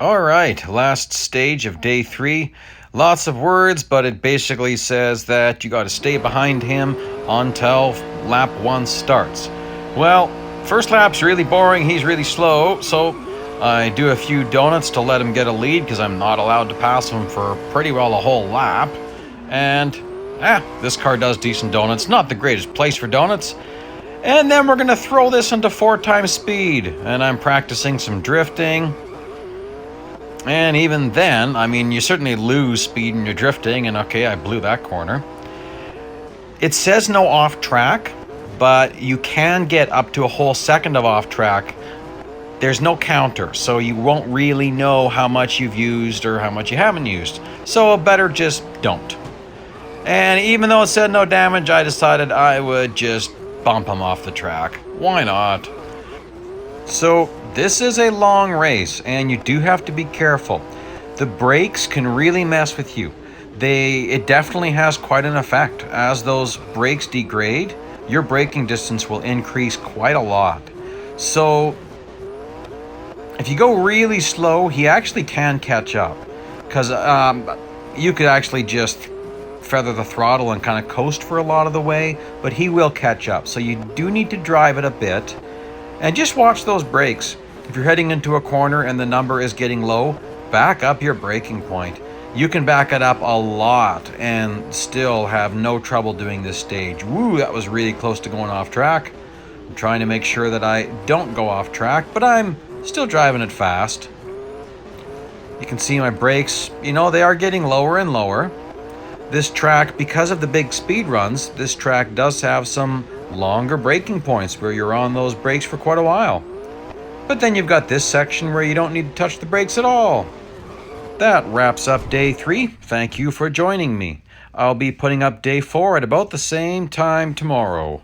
All right, last stage of day 3. Lots of words, but it basically says that you got to stay behind him until lap 1 starts. Well, first lap's really boring, he's really slow, so I do a few donuts to let him get a lead because I'm not allowed to pass him for pretty well a whole lap. And, this car does decent donuts. Not the greatest place for donuts. And then we're going to throw this into 4 times speed. And I'm practicing some drifting. And even then, I mean, you certainly lose speed in your drifting. And okay, I blew that corner. It says no off track, but you can get up to a whole second of off track. There's no counter, so you won't really know how much you've used or how much you haven't used. So better just don't. And even though it said no damage, I decided I would just bump him off the track. Why not? So this is a long race, and you do have to be careful. The brakes can really mess with you. It definitely has quite an effect. As those brakes degrade, your braking distance will increase quite a lot. So if you go really slow, he actually can catch up. Because you could actually just feather the throttle and kind of coast for a lot of the way, but he will catch up. So you do need to drive it a bit. And just watch those brakes. If you're heading into a corner and the number is getting low, back up your braking point. You can back it up a lot and still have no trouble doing this stage. Woo, that was really close to going off track. I'm trying to make sure that I don't go off track, but I'm still driving it fast. You can see my brakes, they are getting lower and lower. This track, because of the big speed runs, this track does have some longer braking points where you're on those brakes for quite a while. But then you've got this section where you don't need to touch the brakes at all. That wraps up day 3. Thank you for joining me. I'll be putting up day 4 at about the same time tomorrow.